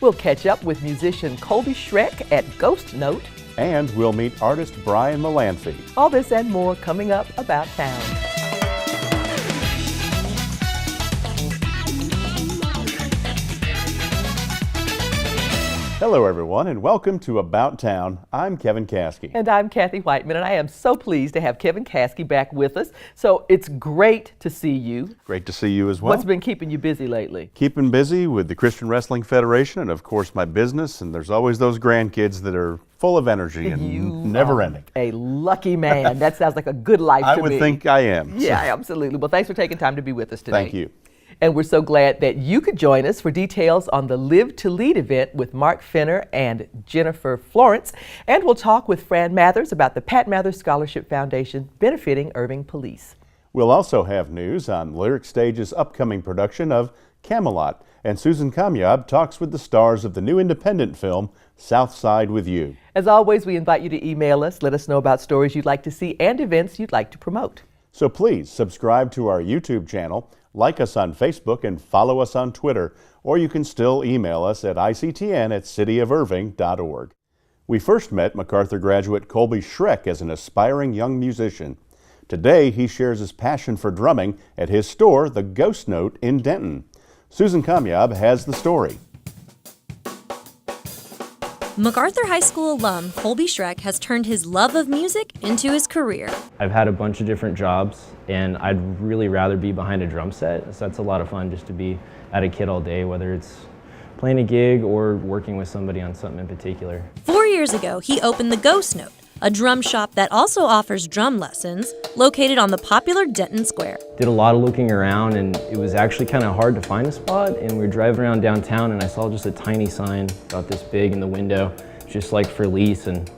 We'll catch up with musician Colby Schreck at Ghost Note. And we'll meet artist Brian Mullenfee. All this and more coming up About Town. Hello everyone and welcome to About Town. I'm Kevin Caskey. And I'm Kathy Whiteman, and I am so pleased to have Kevin Caskey back with us. So it's great to see you. Great to see you as well. What's been keeping you busy lately? Keeping busy with the Christian Wrestling Federation and of course my business, and there's always those grandkids that are full of energy and never ending. A lucky man. That sounds like a good life to me. I would think I am. Yeah, absolutely. Well, thanks for taking time to be with us today. Thank you. And we're so glad that you could join us for details on the Live to Lead event with Mark Fenner and Jennifer Florence. And we'll talk with Fran Mathers about the Pat Mathers Scholarship Foundation benefiting Irving Police. We'll also have news on Lyric Stage's upcoming production of Camelot. And Susan Kamyab talks with the stars of the new independent film, South Side with You. As always, we invite you to email us. Let us know about stories you'd like to see and events you'd like to promote. So please subscribe to our YouTube channel, like us on Facebook, and follow us on Twitter, or you can still email us at ictn@cityofirving.org. We first met MacArthur graduate Colby Schreck as an aspiring young musician. Today, he shares his passion for drumming at his store, the Ghost Note in Denton. Susan Kamyab has the story. MacArthur High School alum Colby Schreck has turned his love of music into his career. I've had a bunch of different jobs, and I'd really rather be behind a drum set, so that's a lot of fun just to be at a kit all day, whether it's playing a gig or working with somebody on something in particular. 4 years ago, he opened the Ghost Note, a drum shop that also offers drum lessons, located on the popular Denton Square. Did a lot of looking around, and it was actually kind of hard to find a spot, and we were driving around downtown, and I saw just a tiny sign about this big in the window, just like for lease, and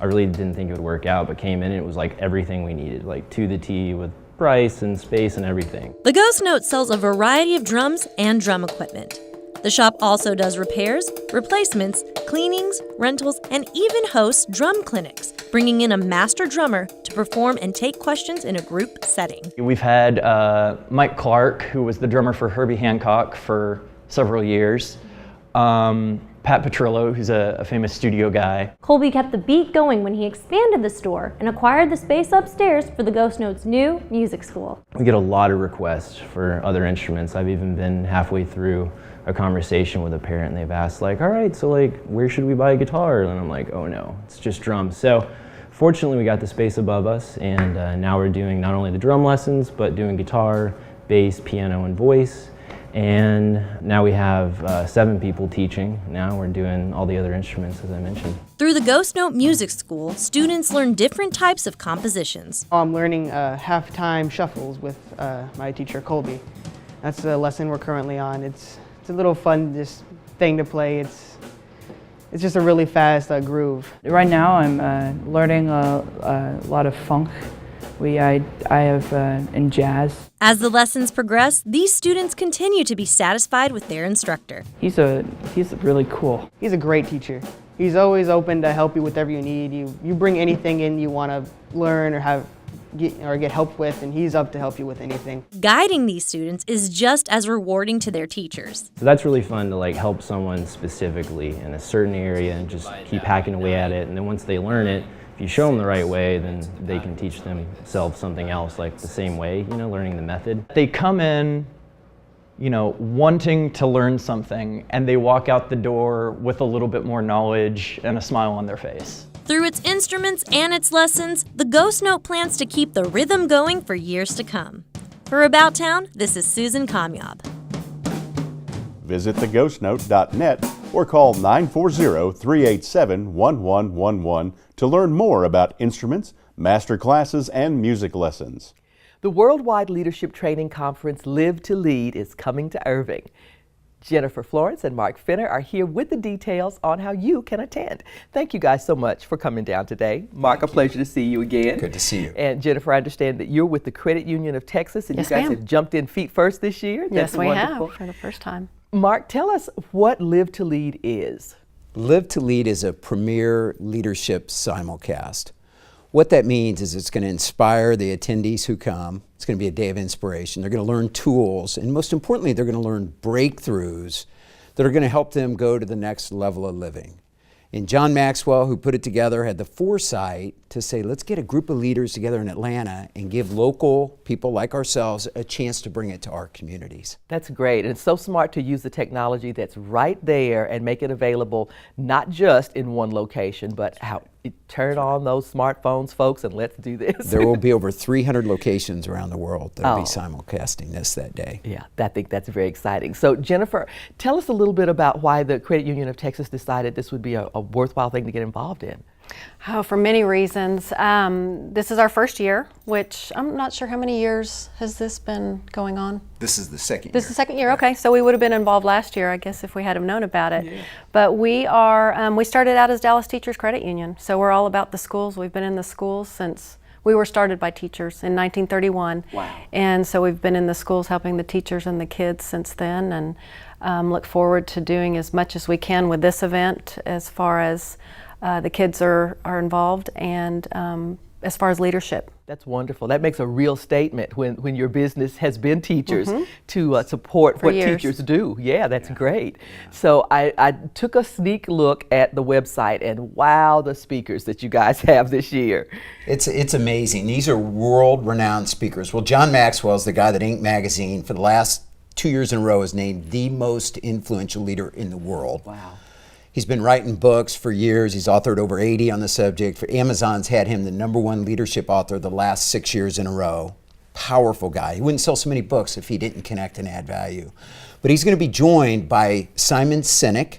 I really didn't think it would work out, but came in and it was like everything we needed, like to the T with price and space and everything. The Ghost Note sells a variety of drums and drum equipment. The shop also does repairs, replacements, cleanings, rentals, and even hosts drum clinics, bringing in a master drummer to perform and take questions in a group setting. We've had Mike Clark, who was the drummer for Herbie Hancock for several years. Pat Petrillo, who's a famous studio guy. Colby kept the beat going when he expanded the store and acquired the space upstairs for the Ghost Note's new music school. We get a lot of requests for other instruments. I've even been halfway through a conversation with a parent and they've asked like, all right, so like, where should we buy a guitar? And I'm like, oh no, it's just drums. So fortunately we got the space above us, and now we're doing not only the drum lessons, but doing guitar, bass, piano, and voice. And now we have 7 people teaching. Now we're doing all the other instruments, as I mentioned. Through the Ghost Note Music School, students learn different types of compositions. I'm learning halftime shuffles with my teacher, Colby. That's the lesson we're currently on. It's a little fun just thing to play. It's just a really fast groove. Right now I'm learning a lot of funk. I have in jazz. As the lessons progress, these students continue to be satisfied with their instructor. He's really cool. He's a great teacher. He's always open to help you with whatever you need. You bring anything in you want to learn or get help with, and he's up to help you with anything. Guiding these students is just as rewarding to their teachers. So that's really fun to like help someone specifically in a certain area and just keep hacking away at it. And then once they learn it, if you show them the right way, then they can teach themselves something else like the same way, learning the method. They come in, wanting to learn something, and they walk out the door with a little bit more knowledge and a smile on their face. Through its instruments and its lessons, the Ghost Note plans to keep the rhythm going for years to come. For About Town, this is Susan Kamyab. Visit theghostnote.net or call 940-387-1111 to learn more about instruments, master classes, and music lessons. The Worldwide Leadership Training Conference Live to Lead is coming to Irving. Jennifer Florence and Mark Fenner are here with the details on how you can attend. Thank you guys so much for coming down today. Mark, a pleasure to see you again. Good to see you. And Jennifer, I understand that you're with the Credit Union of Texas, and Yes, you guys ma'am. have jumped in feet first this year. Yes, That's we wonderful. have for the first time. Mark, tell us what Live to Lead is. Live to Lead is a premier leadership simulcast. What that means is it's going to inspire the attendees who come. It's going to be a day of inspiration. They're going to learn tools, and most importantly, they're going to learn breakthroughs that are going to help them go to the next level of living. And John Maxwell, who put it together, had the foresight to say, let's get a group of leaders together in Atlanta and give local people like ourselves a chance to bring it to our communities. That's great. And it's so smart to use the technology that's right there and make it available not just in one location, but how turn on those smartphones, folks, and let's do this. There will be over 300 locations around the world that will be simulcasting this that day. Yeah, I think that's very exciting. So Jennifer, tell us a little bit about why the Credit Union of Texas decided this would be a worthwhile thing to get involved in. Oh, for many reasons. This is our first year, which I'm not sure how many years has this been going on. This is the second year. This is the second year, okay. So we would have been involved last year, I guess, if we had have known about it. Yeah. But we started out as Dallas Teachers Credit Union. So we're all about the schools. We've been in the schools since we were started by teachers in 1931. Wow. And so we've been in the schools helping the teachers and the kids since then, and look forward to doing as much as we can with this event as far as the kids are involved, and as far as leadership. That's wonderful. That makes a real statement when your business has been teachers to support what teachers do. Yeah, that's great. Yeah. So I took a sneak look at the website, and wow, the speakers that you guys have this year. It's amazing. These are world-renowned speakers. Well, John Maxwell is the guy that Inc. magazine for the last 2 years in a row has named the most influential leader in the world. Wow. He's been writing books for years. He's authored over 80 on the subject. Amazon's had him the #1 leadership author the last 6 years in a row. Powerful guy. He wouldn't sell so many books if he didn't connect and add value. But he's going to be joined by Simon Sinek.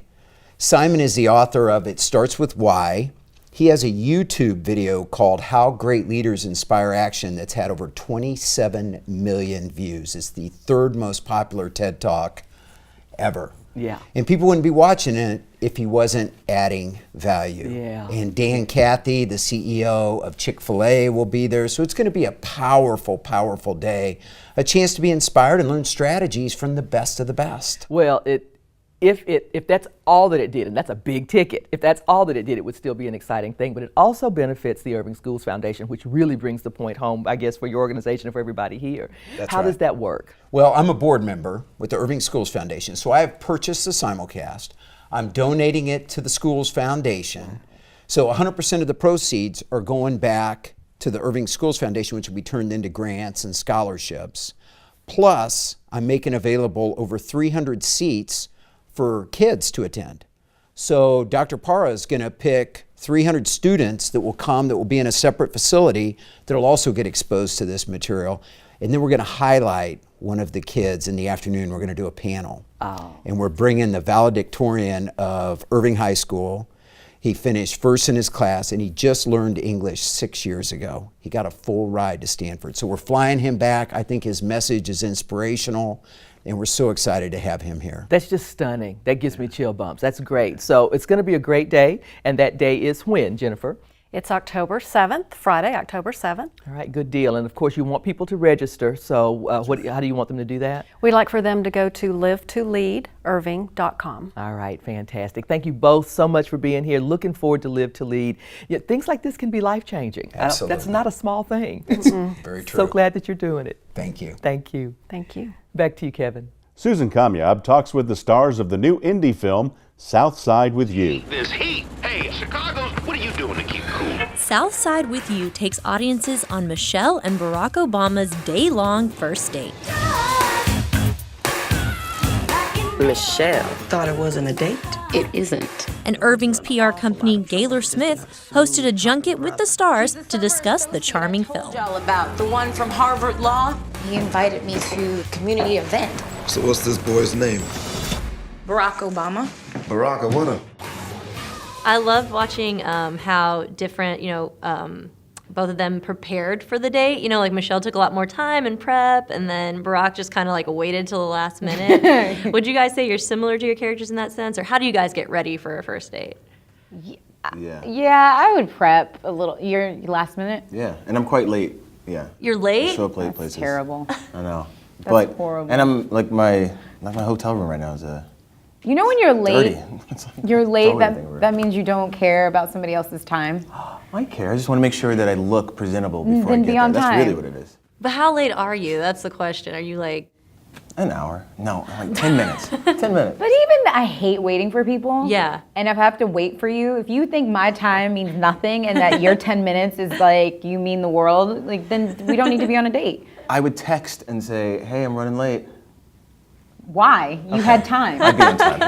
Simon is the author of It Starts With Why. He has a YouTube video called How Great Leaders Inspire Action that's had over 27 million views. It's the 3rd most popular TED Talk ever. Yeah. And people wouldn't be watching it if he wasn't adding value. Yeah. And Dan Cathy, the CEO of Chick-fil-A, will be there. So it's going to be a powerful, powerful day. A chance to be inspired and learn strategies from the best of the best. Well, if that's all that it did, and that's a big ticket, if that's all that it did, it would still be an exciting thing. But it also benefits the Irving Schools Foundation, which really brings the point home, I guess, for your organization and for everybody here. How does that work? Well, I'm a board member with the Irving Schools Foundation, so I have purchased the simulcast. I'm donating it to the Schools Foundation. So 100% of the proceeds are going back to the Irving Schools Foundation, which will be turned into grants and scholarships. Plus, I'm making available over 300 seats for kids to attend. So Dr. Parra is going to pick 300 students that will come, that will be in a separate facility, that will also get exposed to this material. And then we're going to highlight one of the kids in the afternoon. We're going to do a panel. Oh. And we're bringing the valedictorian of Irving High School. He finished first in his class, and he just learned English 6 years ago. He got a full ride to Stanford. So we're flying him back. I think his message is inspirational, and we're so excited to have him here. That's just stunning. That gives me chill bumps. That's great. So it's going to be a great day, and that day is when, Jennifer? It's October 7th, Friday, October 7th. All right, good deal. And of course, you want people to register. So how do you want them to do that? We'd like for them to go to livetoleadirving.com. All right, fantastic. Thank you both so much for being here. Looking forward to Live to Lead. Yeah, things like this can be life-changing. Absolutely. That's not a small thing. It's very true. So glad that you're doing it. Thank you. Thank you. Thank you. Back to you, Kevin. Susan Kamyab talks with the stars of the new indie film, South Side with You. There's heat. Hey, Chicago's, what are you doing to keep cool? South Side with You takes audiences on Michelle and Barack Obama's day-long first date. Michelle thought it wasn't a date. It isn't. And Irving's PR company, Gaylor Smith, hosted a junket with the stars to discuss the charming film. Y'all about the one from Harvard Law. He invited me to a community event. So what's this boy's name? Barack Obama. Barack Obama. I loved watching how different, both of them prepared for the date. Like Michelle took a lot more time and prep, and then Barack just kind of like waited till the last minute. Would you guys say you're similar to your characters in that sense, or how do you guys get ready for a first date? Yeah, I would prep a little. You're last minute? Yeah, and I'm quite late. Yeah. You're late? I show up late That's places. terrible. I know. That's horrible. And I'm like my hotel room right now is You know when you're late, dirty. you're late, that means you don't care about somebody else's time? I care. I just want to make sure that I look presentable before Then I get be on there. time. That's really what it is. But how late are you? That's the question. Are you like An hour. No, like 10 minutes. 10 minutes. But even I hate waiting for people. Yeah. And if I have to wait for you, if you think my time means nothing and that your 10 minutes is like you mean the world, like then we don't need to be on a date. I would text and say, hey, I'm running late. Why? You had time. I'd be on time.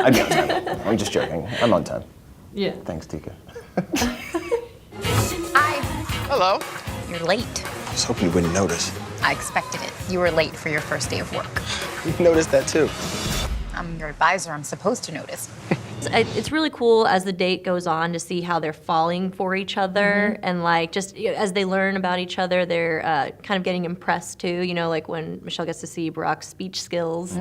I'm just joking. I'm on time. Yeah. Thanks, Tika. Hello. You're late. I was hoping you wouldn't notice. I expected it. You were late for your first day of work. You noticed that too. I'm your advisor. I'm supposed to notice. It's really cool as the date goes on to see how they're falling for each other, and like just as they learn about each other, they're kind of getting impressed too. You know, like when Michelle gets to see Barack's speech skills.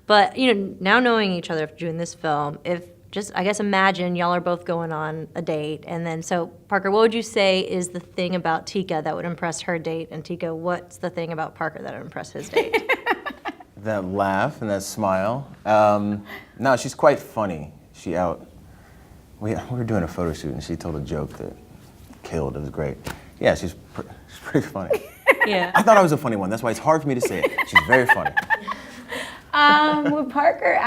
But you know, now knowing each other after doing this film, I guess imagine y'all are both going on a date, and then so Parker, what would you say is the thing about Tika that would impress her date, and Tika, what's the thing about Parker that would impress his date? That laugh and that smile. No, she's quite funny. We were doing a photo shoot and she told a joke that killed. It was great. Yeah, she's pretty funny. Yeah. I thought I was a funny one. That's why it's hard for me to say it. She's very funny. With Parker,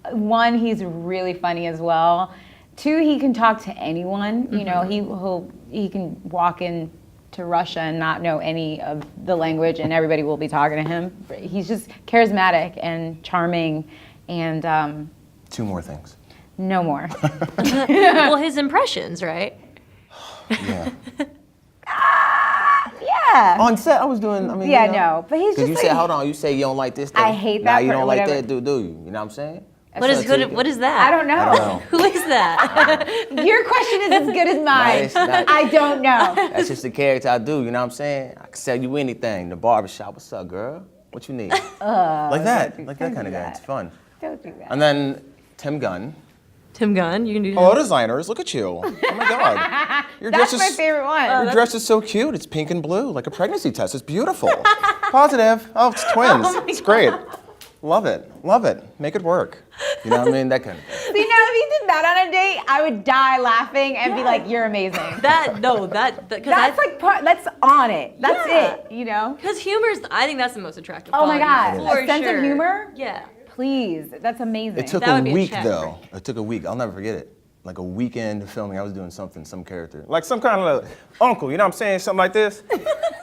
one, he's really funny as well. Two, he can talk to anyone. You know, he can walk into Russia and not know any of the language, and everybody will be talking to him. He's just charismatic and charming, and Two more things. no more. Well, his impressions, right? Yeah. Yeah. On set, I was doing. Yeah, no, but he's just you like, say, hold on, you say you don't like this thing. I hate Nah, that you part, don't like whatever. that, do you? You know what I'm saying? What is that? I don't know. I don't know. Who is that? Your question is as good as mine. it's not. I don't know. That's just the character I do, you know what I'm saying? I can sell you anything. The barbershop, what's up, girl? What you need? Like that kind of guy. It's fun. Don't do that. And then Tim Gunn. Tim Gunn, you can do Hello, designers. Look at you. Oh my God. Your That's dress my is, favorite one. Your dress is so cute. It's pink and blue, like a pregnancy test. It's beautiful. Positive. Oh, it's twins. It's great. Love it. Love it. Make it work. You know what I mean? That kind of thing. See, now if you did that on a date, I would die laughing and be like, "You're amazing." That's on it. That's it. You know? Because humor's, I think that's the most attractive. Oh my God, quality, a sense of humor. Yeah. Please, that's amazing. It took That a would be a week, check, though. right? It took a week. I'll never forget it. Like a weekend filming, I was doing some character. Like some kind of uncle, you know what I'm saying? Something like this.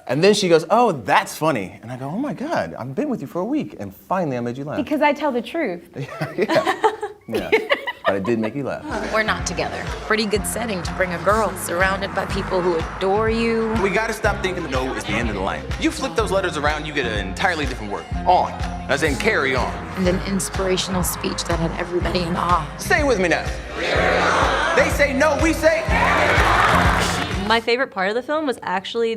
And then she goes, oh, that's funny. And I go, oh my God, I've been with you for a week. And finally I made you laugh. Because I tell the truth. Yeah. But it did make you laugh. We're not together. Pretty good setting to bring a girl surrounded by people who adore you. We gotta stop thinking the no is the end of the line. You flip those letters around, you get an entirely different word. On, as in carry on. And an inspirational speech that had everybody in awe. Say it with me now. They say no, we say. My favorite part of the film was actually,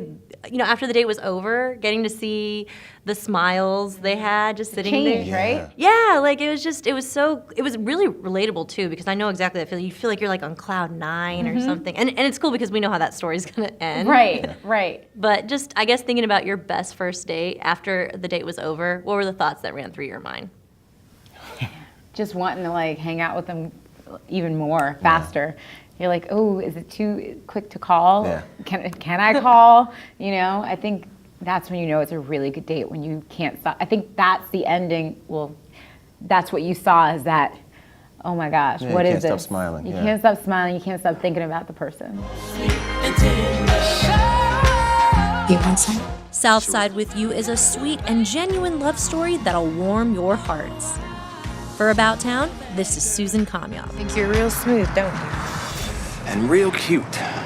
you know, after the date was over, getting to see the smiles they had just sitting Change, there. right? Yeah, like it was really relatable too, because I know exactly that feeling. You feel like you're like on cloud 9 or something. And it's cool because we know how that story's gonna end. Right. But just, I guess, thinking about your best first date after the date was over, what were the thoughts that ran through your mind? Just wanting to like hang out with them even more, faster. You're like, oh, is it too quick to call? Yeah. Can I call? You know, I think that's when you know it's a really good date, when you can't stop. I think that's the ending. Well, that's what you saw, is that, oh my gosh, Yeah, what you is this? can't stop smiling, You yeah. can't stop smiling. You can't stop thinking about the person. You want some? Southside with You is a sweet and genuine love story that'll warm your hearts. For About Town, this is Susan Kamyab. Think you're real smooth, don't you? And real cute.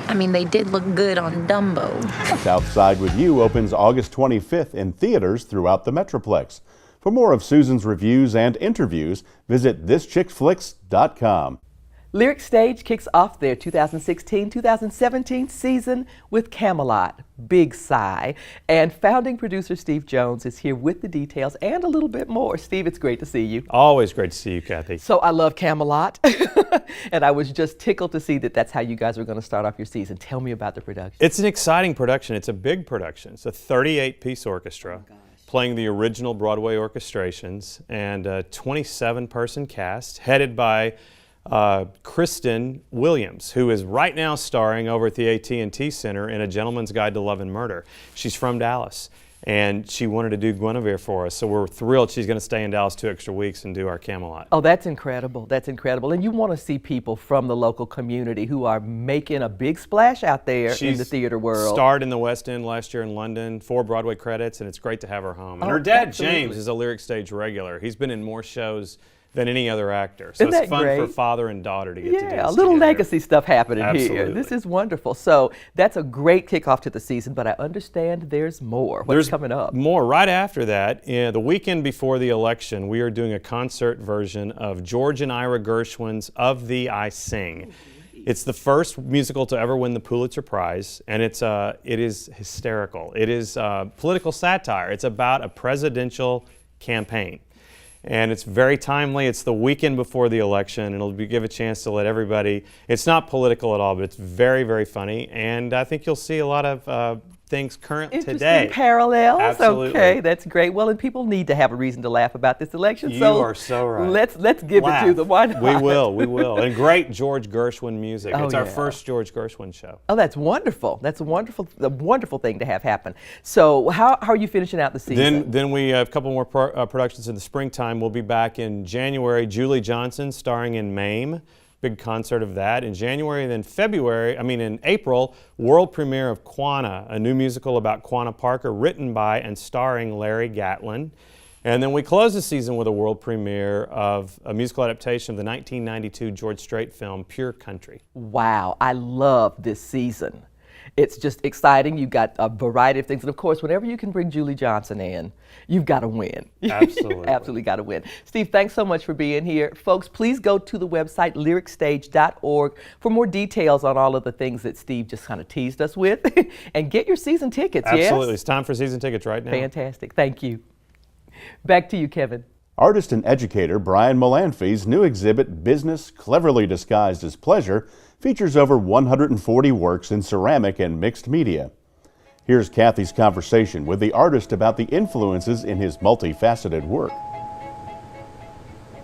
I mean, they did look good on Dumbo. Southside with You opens August 25th in theaters throughout the Metroplex. For more of Susan's reviews and interviews, visit thischickflix.com. Lyric Stage kicks off their 2016-2017 season with Camelot, Big Sigh, and founding producer Steve Jones is here with the details and a little bit more. Steve, it's great to see you. Always great to see you, Kathy. So I love Camelot, and I was just tickled to see that that's how you guys were going to start off your season. Tell me about the production. It's an exciting production. It's a big production. It's a 38-piece orchestra playing the original Broadway orchestrations, and a 27-person cast headed by Kristen Williams, who is right now starring over at the AT&T Center in A Gentleman's Guide to Love and Murder. She's from Dallas. and she wanted to do Guinevere for us. So we're thrilled she's going to stay in Dallas 2 extra weeks and do our Camelot. Oh, that's incredible. That's incredible. And you want to see people from the local community who are making a big splash out there in the theater world. Starred in the West End last year in London, 4 Broadway credits, and it's great to have her home. And her dad, James, is a Lyric Stage regular. He's been in more shows than any other actor. So it's fun for father and daughter to get to do this a little together. legacy stuff happening Absolutely. here. This is wonderful. So that's a great kickoff to the season, but I understand there's more. What's coming up? More. Right after that, the weekend before the election, we are doing a concert version of George and Ira Gershwin's Of Thee I Sing. It's the first musical to ever win the Pulitzer Prize, and it is hysterical. It is political satire. It's about a presidential campaign. And it's very timely. It's the weekend before the election, and it'll give a chance to let everybody. It's not political at all, but it's very, very funny. And I think you'll see a lot of things current today. Parallels. Absolutely. Okay, that's great. Well, and people need to have a reason to laugh about this election. You are so right. Let's give it to them. Why not? We will. And great George Gershwin music. It's our first George Gershwin show. Oh, that's wonderful. That's a wonderful thing to have happen. So how are you finishing out the season? Then we have a couple more productions in the springtime. We'll be back in January. Julie Johnson starring in Mame. Big concert of that in January, and then in April, world premiere of Quanah, a new musical about Quanah Parker, written by and starring Larry Gatlin. And then we close the season with a world premiere of a musical adaptation of the 1992 George Strait film, Pure Country. Wow, I love this season. It's just exciting. You've got a variety of things. And of course, whenever you can bring Julie Johnson in, you've got to win. Absolutely. Absolutely got to win. Steve, thanks so much for being here. Folks, please go to the website lyricstage.org for more details on all of the things that Steve just kind of teased us with. And get your season tickets, Absolutely. Yes? It's time for season tickets right now. Fantastic. Thank you. Back to you, Kevin. Artist and educator Brian Mullenfee's new exhibit, Business Cleverly Disguised as Pleasure, features over 140 works in ceramic and mixed media. Here's Kathy's conversation with the artist about the influences in his multifaceted work.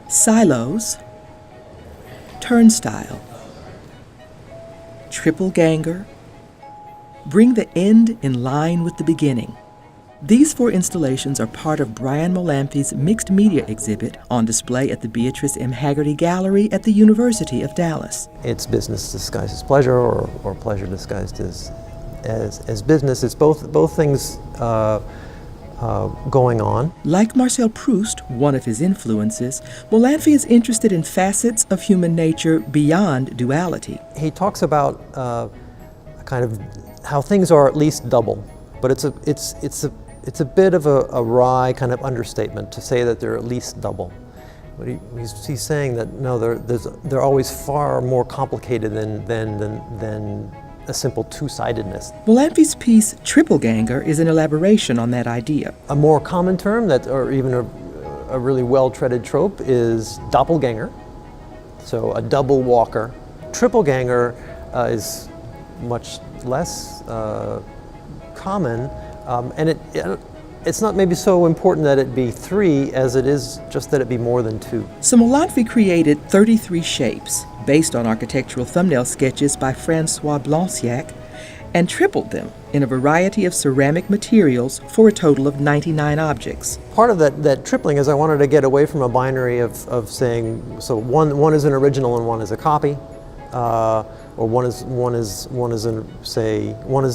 Silos, Turnstile, Triple Ganger, Bring the End in Line with the Beginning. These 4 installations are part of Brian Mullenfee's mixed media exhibit on display at the Beatrice M. Haggerty Gallery at the University of Dallas. It's business disguised as pleasure, or pleasure disguised as business. It's both things going on. Like Marcel Proust, one of his influences, Mullenfee is interested in facets of human nature beyond duality. He talks about kind of how things are at least double, but it's a bit of a wry kind of understatement to say that they're at least double. But he's saying that no, they're always far more complicated than a simple two-sidedness. Mullenfee's piece Triple Ganger is an elaboration on that idea. A more common term, or even a really well-treaded trope, is doppelganger. So a double walker. Triple ganger is much less common. And it's not maybe so important that it be 3 as it is just that it be more than 2. So Mullenfee created 33 shapes based on architectural thumbnail sketches by Francois Blanciac and tripled them in a variety of ceramic materials for a total of 99 objects. Part of that tripling is I wanted to get away from a binary of saying, so one is an original and one is a copy. Or one is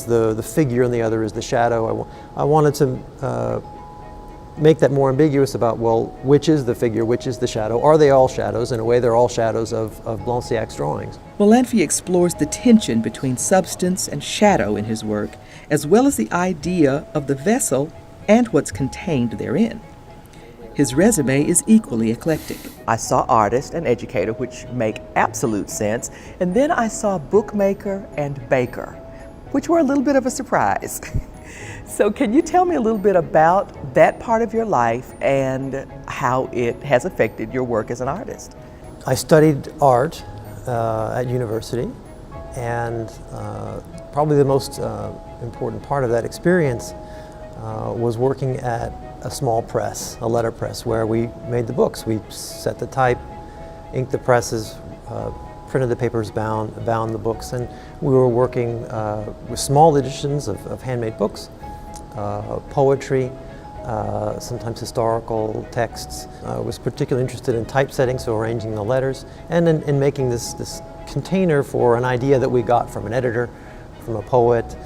the figure and the other is the shadow. I wanted to make that more ambiguous about, well, which is the figure, which is the shadow? Are they all shadows? In a way, they're all shadows of Blanciac's drawings. Mullenfee explores the tension between substance and shadow in his work, as well as the idea of the vessel and what's contained therein. His resume is equally eclectic. I saw artist and educator, which make absolute sense, and then I saw bookmaker and baker, which were a little bit of a surprise. So can you tell me a little bit about that part of your life and how it has affected your work as an artist? I studied art at university, and probably the most important part of that experience was working at a small press, a letter press, where we made the books. We set the type, inked the presses, printed the papers, bound the books, and we were working with small editions of handmade books. poetry, sometimes historical texts. I was particularly interested in typesetting, so arranging the letters, and in making this container for an idea that we got from an editor, from a poet,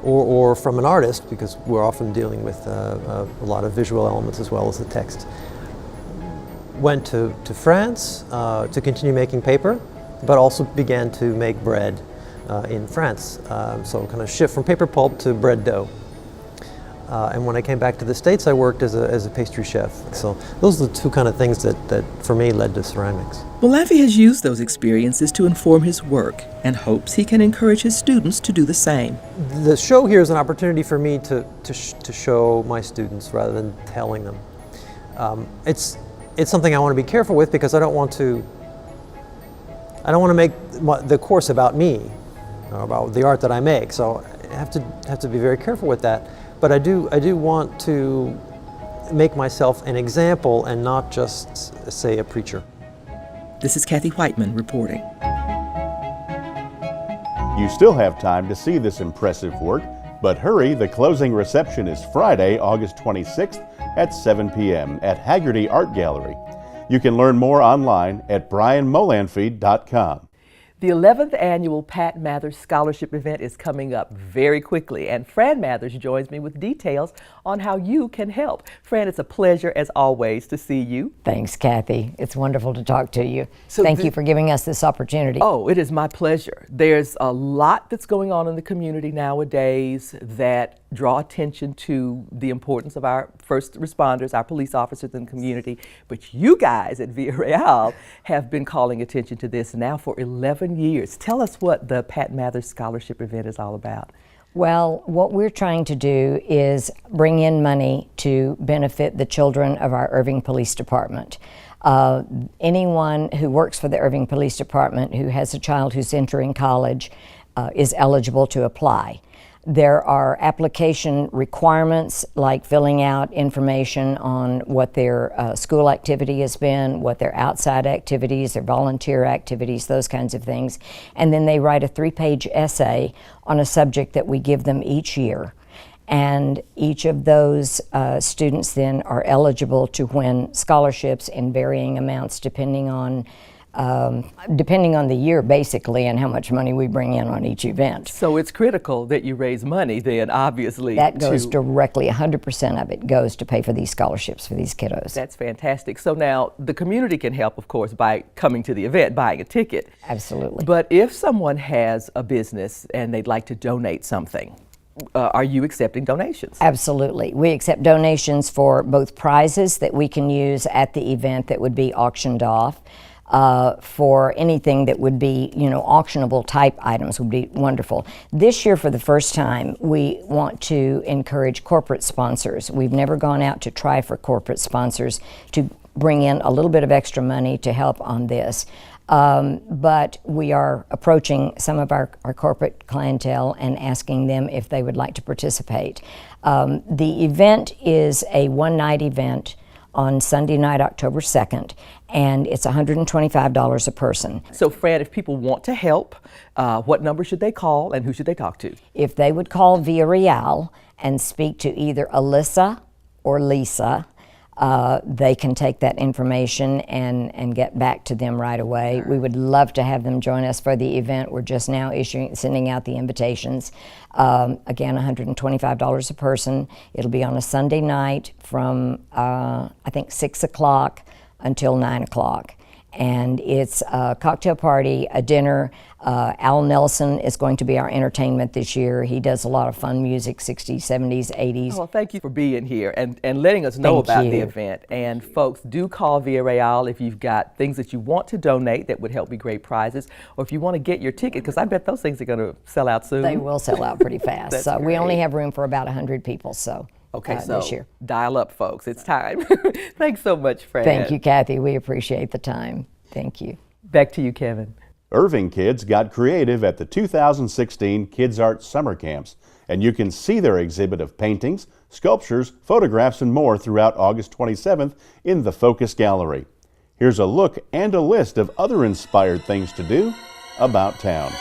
or from an artist, because we're often dealing with a lot of visual elements as well as the text. Went to France to continue making paper, but also began to make bread in France. So kind of shift from paper pulp to bread dough. And when I came back to the States, I worked as a pastry chef. So those are the two kind of things that for me led to ceramics. Mullenfee has used those experiences to inform his work and hopes he can encourage his students to do the same. The show here is an opportunity for me to show my students rather than telling them. It's something I want to be careful with because I don't want to make the course about me, or about the art that I make. So I have to be very careful with that. But I do want to make myself an example and not just, say, a preacher. This is Kathy Whiteman reporting. You still have time to see this impressive work, but hurry, the closing reception is Friday, August 26th at 7 p.m. at Haggerty Art Gallery. You can learn more online at brianmullenfee.com. The 11th annual Pat Mathers Scholarship event is coming up very quickly, and Fran Mathers joins me with details on how you can help. Fran, it's a pleasure as always to see you. Thanks, Kathy. It's wonderful to talk to you. Thank you for giving us this opportunity. Oh, it is my pleasure. There's a lot that's going on in the community nowadays that draw attention to the importance of our first responders, our police officers in the community. But you guys at Via Real have been calling attention to this now for 11 years. Tell us what the Pat Mathers Scholarship event is all about. Well, what we're trying to do is bring in money to benefit the children of our Irving Police Department. Anyone who works for the Irving Police Department who has a child who's entering college is eligible to apply. There are application requirements like filling out information on what their school activity has been, what their outside activities, their volunteer activities, those kinds of things. And then they write a 3-page essay on a subject that we give them each year. And each of those students then are eligible to win scholarships in varying amounts depending on the year, basically, and how much money we bring in on each event. So it's critical that you raise money then, obviously. That goes directly, 100% of it goes to pay for these scholarships for these kiddos. That's fantastic. So now the community can help, of course, by coming to the event, buying a ticket. Absolutely. But if someone has a business and they'd like to donate something, are you accepting donations? Absolutely. We accept donations for both prizes that we can use at the event that would be auctioned off. For anything that would be, auctionable type items would be wonderful. This year, for the first time, we want to encourage corporate sponsors. We've never gone out to try for corporate sponsors to bring in a little bit of extra money to help on this. But we are approaching some of our corporate clientele and asking them if they would like to participate. The event is a one-night event on Sunday night, October 2nd, and it's $125 a person. So Fran, if people want to help, what number should they call and who should they talk to? If they would call Via Real and speak to either Alyssa or Lisa, they can take that information and get back to them right away. We would love to have them join us for the event. We're just now sending out the invitations. Again, $125 a person. It'll be on a Sunday night from, I think, 6 o'clock until 9 o'clock. And it's a cocktail party, a dinner. Al Nelson is going to be our entertainment this year. He does a lot of fun music, 60s, 70s, 80s. Well, thank you for being here and letting us know about the event. And folks, do call Via Real if you've got things that you want to donate that would help be great prizes, or if you want to get your ticket, because I bet those things are going to sell out soon. They will sell out pretty fast. So we only have room for about 100 people. So. Okay, so this year. Dial up, folks. It's time. Thanks so much, Fran. Thank you, Kathy. We appreciate the time. Thank you. Back to you, Kevin. Irving kids got creative at the 2016 Kids Art Summer Camps, and you can see their exhibit of paintings, sculptures, photographs, and more throughout August 27th in the Focus Gallery. Here's a look and a list of other inspired things to do about town.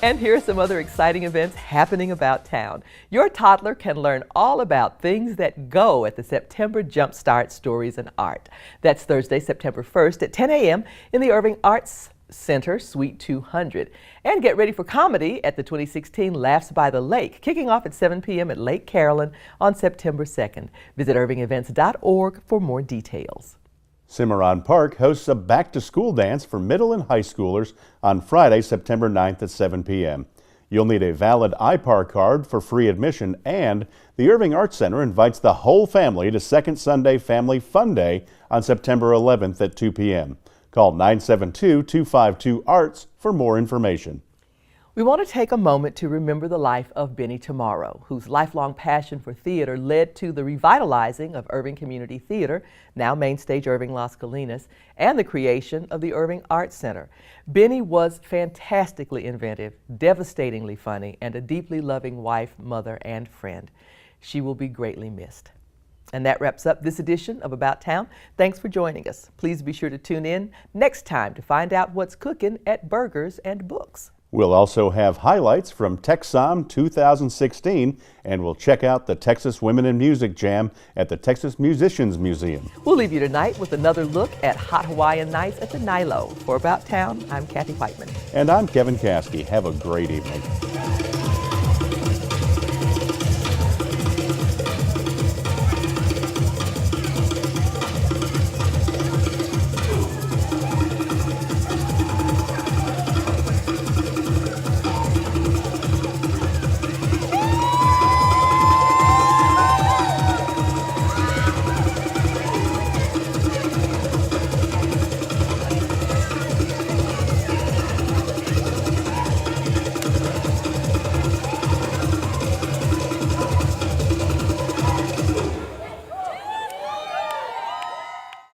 And here are some other exciting events happening about town. Your toddler can learn all about things that go at the September Jumpstart Stories and Art. That's Thursday, September 1st at 10 a.m. in the Irving Arts Center, Suite 200. And get ready for comedy at the 2016 Laughs by the Lake, kicking off at 7 p.m. at Lake Carolyn on September 2nd. Visit irvingevents.org for more details. Cimarron Park hosts a back-to-school dance for middle and high schoolers on Friday, September 9th at 7 p.m. You'll need a valid IPAR card for free admission, and the Irving Arts Center invites the whole family to Second Sunday Family Fun Day on September 11th at 2 p.m. Call 972-252-ARTS for more information. We want to take a moment to remember the life of Benny Tomorrow, whose lifelong passion for theater led to the revitalizing of Irving Community Theater, now Mainstage Irving Las Colinas, and the creation of the Irving Arts Center. Benny was fantastically inventive, devastatingly funny, and a deeply loving wife, mother, and friend. She will be greatly missed. And that wraps up this edition of About Town. Thanks for joining us. Please be sure to tune in next time to find out what's cooking at Burgers and Books. We'll also have highlights from TexSom 2016, and we'll check out the Texas Women in Music Jam at the Texas Musicians Museum. We'll leave you tonight with another look at hot Hawaiian nights at the Nilo. For About Town, I'm Kathy Whiteman. And I'm Kevin Caskey. Have a great evening.